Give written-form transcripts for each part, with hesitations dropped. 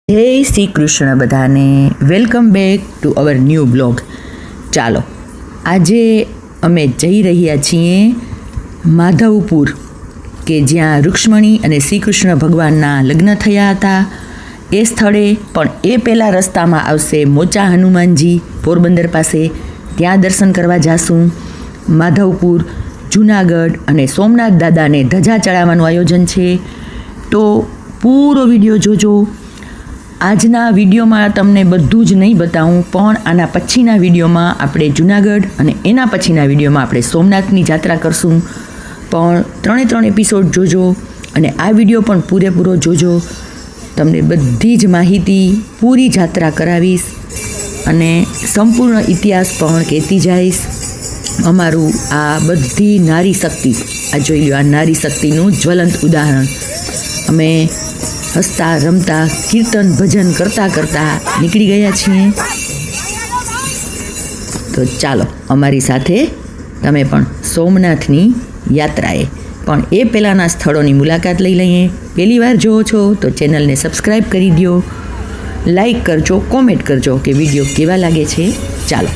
જય શ્રી કૃષ્ણ બધાને, welcome back to our new blog. ચાલો, આજે અમે જઈ રહ્યા છીએ માધવપુર, કે જ્યાં રૂક્ષ્મણી અને શ્રી કૃષ્ણ ભગવાનના લગ્ન થયા હતા એ સ્થળે. પણ એ પહેલાં રસ્તામાં આવશે મોચા હનુમાનજી પોરબંદર પાસે, ત્યાં દર્શન કરવા જાશું. માધવપુર, જૂનાગઢ અને સોમનાથ દાદાને ધજા ચડાવવાનું આયોજન છે, તો પૂરો વિડીયો જોજો. આજના વિડીયોમાં તમને બધું જ નહીં બતાવું, પણ આના પછીના વિડીયોમાં આપણે જૂનાગઢ અને એના પછીના વિડીયોમાં આપણે સોમનાથની યાત્રા કરશું. પણ ત્રણ એપિસોડ જોજો અને આ વિડીયો પણ પૂરેપૂરો જોજો. તમને બધી જ માહિતી, પૂરી યાત્રા કરાવીશ અને સંપૂર્ણ ઇતિહાસ પણ કહેતી જઈશ. અમારું આ બધી નારી શક્તિ, આ જોઈ લો, આ નારી શક્તિનું જ્વલંત ઉદાહરણ. અમે હસતા રમતા કીર્તન ભજન કરતાં કરતાં નીકળી ગયા છીએ. તો ચાલો અમારી સાથે તમે પણ સોમનાથની યાત્રાએ. પણ એ પહેલાંના સ્થળોની મુલાકાત લઈ લઈએ. પહેલી વાર જોવો છો તો ચેનલને સબસ્ક્રાઈબ કરી દો, લાઈક કરજો, કોમેન્ટ કરજો કે વિડીયો કેવા લાગે છે. ચાલો.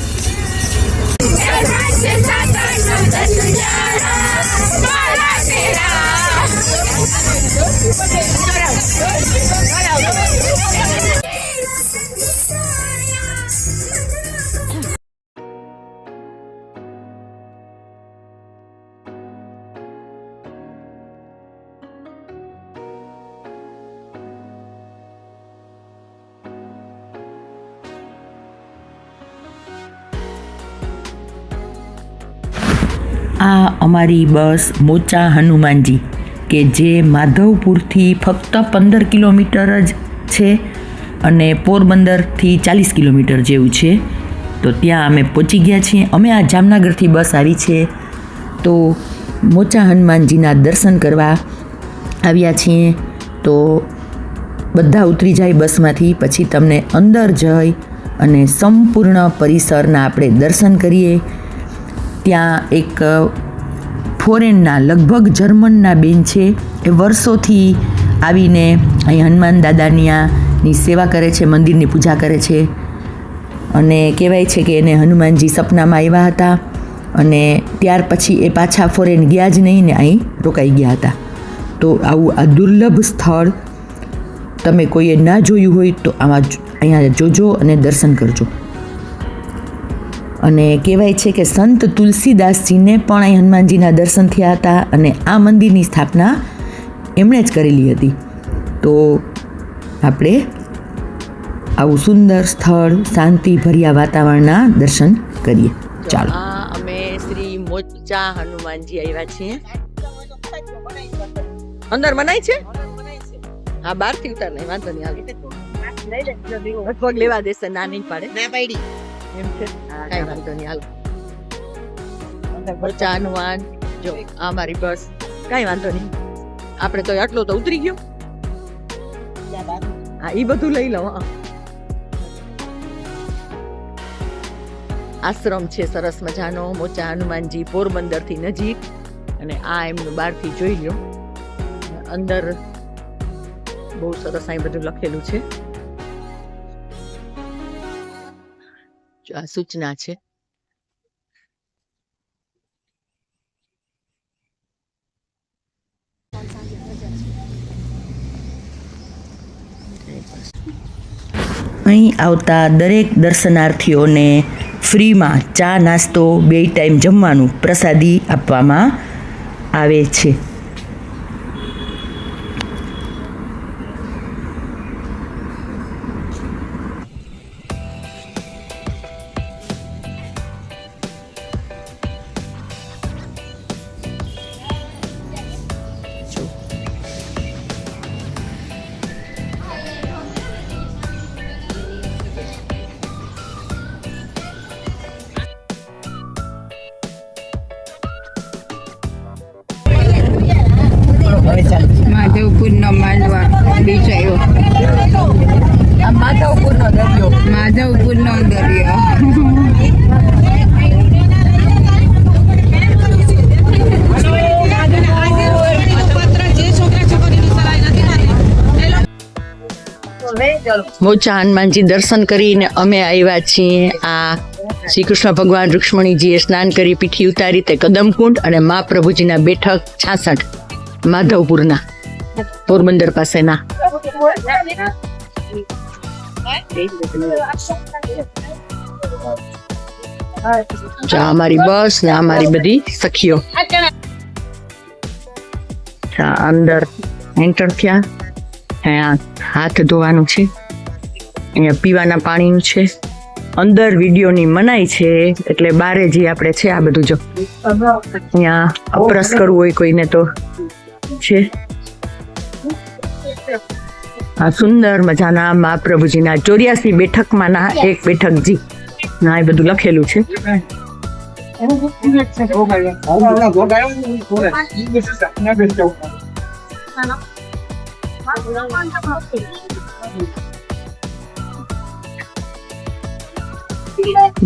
આ અમારી બસ મોચા હનુમાનજી, કે જે માધવપુરથી ફક્ત 15 કિલોમીટર જ છે અને પોરબંદરથી 40 કિલોમીટર જેવું છે. તો ત્યાં અમે પહોંચી ગયા છીએ. અમે આ જામનગરથી બસ આવી છે, તો મોચા હનુમાનજીના દર્શન કરવા આવ્યા છીએ. તો બધા ઉતરી જાય બસમાંથી, પછી તમને અંદર જઈ અને સંપૂર્ણ પરિસરના આપણે દર્શન કરીએ. ત્યાં એક ફોરેનના, લગભગ જર્મનના બેન છે, એ વર્ષોથી આવીને અહીં હનુમાન દાદાની સેવા કરે છે, મંદિરની પૂજા કરે છે. અને કહેવાય છે કે એને હનુમાનજી સપનામાં આવ્યા હતા અને ત્યાર પછી એ પાછા ફોરેન ગયા જ નહીં ને અહીં રોકાઈ ગયા હતા. તો આવું આ દુર્લભ સ્થળ તમે કોઈએ ના જોયું હોય તો અહીંયા જોજો અને દર્શન કરજો. અને કહેવાય છે કે સંત તુલસીદાસજીને પણ અહીં હનુમાનજીના દર્શન થયા હતા અને આ મંદિરની સ્થાપના એમણે જ કરેલી હતી. તો આપણે આવું સુંદર સ્થળ, શાંતિભર્યા વાતાવરણના દર્શન કરીએ. ચાલો. અમે શ્રી મોચા હનુમાનજી આવ્યા છીએ. અંદર બનાય છે? હા, બહારથી ઉતાર નહીં, વાંધો નહીં. લગભગ લેવા દેશે, ના નહીં પાડે, ના પાડી એમ છે. કાંઈ વાંધો નહીં, હાલો. મોચા હનુમાન જો આ મારી બસ, કાંઈ વાંધો નહીં. આપણે તો આટલો તો ઉતરી ગયો. હા, એ બધું લઈ લઉં. આશ્રમ છે સરસ મજાનો, મોચા હનુમાનજી પોરબંદરથી નજીક. અને આ એમનું બહારથી જોઈ લો. અંદર બહુ સરસ અહીં બધું લખેલું છે. આ સૂચના છે. અહીં આવતા દરેક દર્શનાર્થીઓને ફ્રીમાં ચા, નાસ્તો, 2 ટાઈમ જમવાનું, પ્રસાદી આપવામાં આવે છે. માધવપુરનો માંડવા બીચ આવ્યો. આ માધવપુરનો દરિયો, માધવપુરનો દરિયો. મોચા હનુમાનજી દર્શન કરીને અમે આવ્યા છીએ આ શ્રી કૃષ્ણ ભગવાન રૂક્ષ્મણીજીએ સ્નાન કરી પીઠી ઉતારી તે કદમકુંડ અને મા પ્રભુજીના બેઠક 66 માધવપુરના પોરબંદર પાસેના. અમારી બસ ને અમારી બધી સખીઓ અંદર એન્ટર થયા. અહીંયા હાથ ધોવાનું છે, અહીંયા પીવાના પાણીનું છે. અંદર વિડીયોની મનાઈ છે એટલે બારે જે આપણે છે આ બધું જો અહીંયા અપરસ કરવું હોય કોઈને તો છે. આ સુંદર મજાના મહાપ્રભુજીના 84 બેઠકમાંના એક બેઠકજી ના એ બધું લખેલું છે.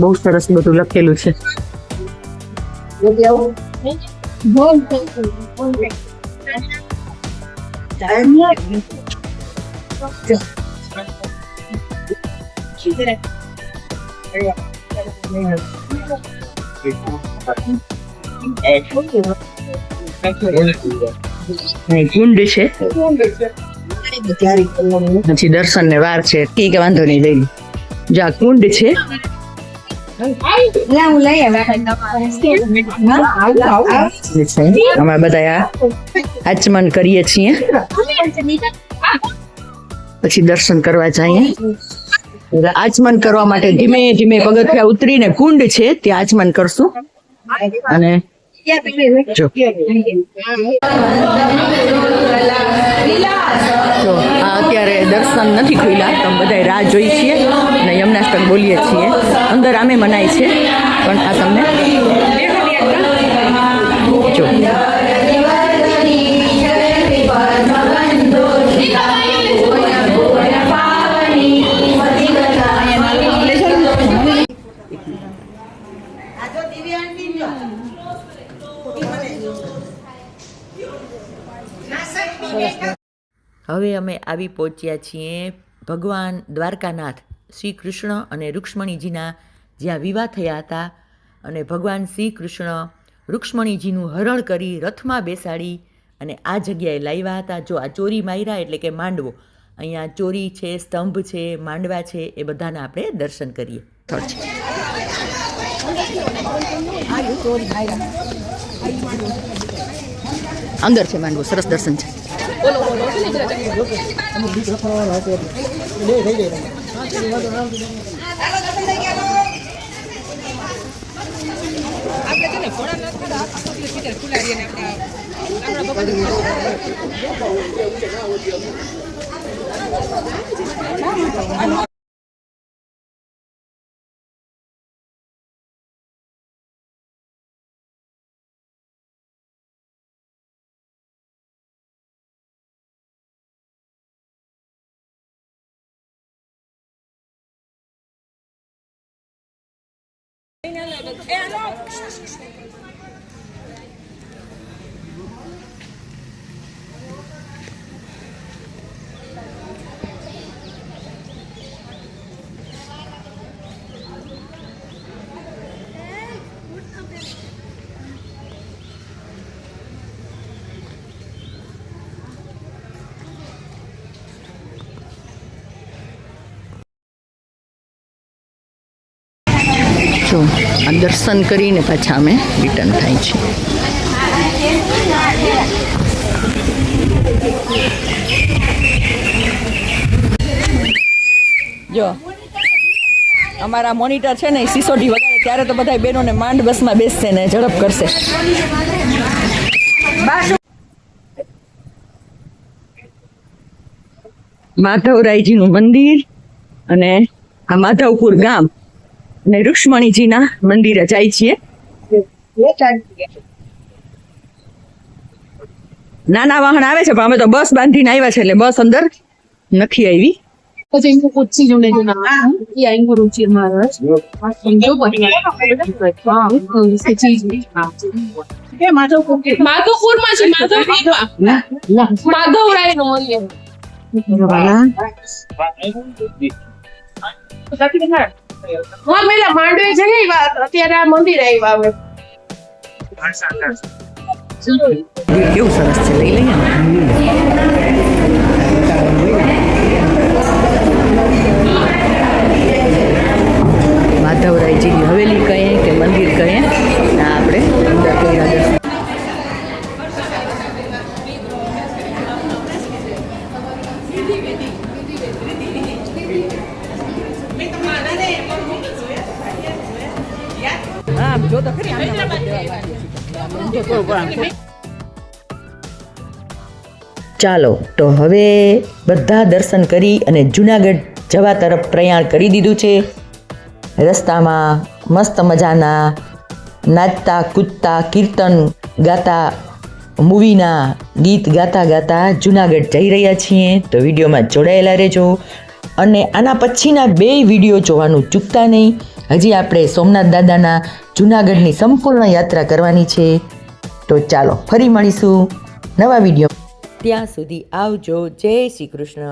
બહુ સરસ બધું લખેલું છે. કુંડ છે પછી દર્શન ને વાર છે કે વાંધો નહીં લઈ જા. કુંડ છે અમે બધા આચમન કરીએ છીએ પછી દર્શન કરવા જઈએ. આચમન કરવા માટે ધીમે ધીમે પગથિયા ઉતરીને કુંડ છે ત્યાં આચમન કરશું. અને જો અત્યારે દર્શન નથી ખુલ્યા તો બધા રાહ જોઈ છીએ અને યમનાષ્ટક બોલીએ છીએ. અંદર આમે મનાય છે પણ આ તમને જો હવે અમે આવી પહોંચ્યા છીએ ભગવાન દ્વારકાનાથ શ્રી કૃષ્ણ અને રૂક્ષ્મણીજીના જ્યાં વિવાહ થયા હતા અને ભગવાન શ્રી કૃષ્ણ રૂક્ષ્મણીજીનું હરણ કરી રથમાં બેસાડી અને આ જગ્યાએ લાવ્યા હતા. જો આ ચોરી માર્યા એટલે કે માંડવો, અહીંયા ચોરી છે, સ્તંભ છે, માંડવા છે, એ બધાના આપણે દર્શન કરીએ. અંદર છે માંડવો, સરસ દર્શન છે. જો આ દર્શન કરીને પાછા અમે રિટર્ન થાય છે. જો અમારા મોનિટર છે ને સિસોડી વગાડે ત્યારે તો બધા બહેનોને માંડ બસમાં બેસશે ને ઝડપ કરશે. માધવરાયજીનું મંદિર અને આ માધવપુર ગામ અને રૂક્ષ્મણીજીના મંદિરે જાય છીએ. નાના વાહન આવે છે પણ અમે તો બસ બાંધીને આવ્યા છે એટલે બસ અંદર નથી આવી. માધવપુરમાં છે, માધવરાય નું મંદિર. પેલા માંડવી છે ને એ વાત અત્યારે આ મંદિર આવ્યા હવે કેવું સરસ છે, લઈ લઈએ ને. માધવરાયજીની હવેલી કહીએ કે મંદિર કહીએ, આ આપણે અંદર કર્યા દર્શન. હા, જો તો ખરી ચાલો તો હવે બધા દર્શન કરી અને જુનાગઢ જવા તરફ પ્રયાણ કરી દીધું છે. રસ્તામાં મસ્ત મજાના નાચતા કૂદતા કીર્તન ગાતા મૂવીના ગીત ગાતા ગાતા જુનાગઢ જઈ રહ્યા છીએ. તો વિડીયોમાં જોડાયેલા રહેજો અને આના પછીના 2 વિડીયો જોવાનું ચૂકતા નહીં. હજી આપણે સોમનાથ દાદાના જુનાગઢની સંપૂર્ણ યાત્રા કરવાની છે. તો ચાલો ફરી મળીશું નવા વિડીયો. ત્યાં સુધી આવજો. જય શ્રી કૃષ્ણ.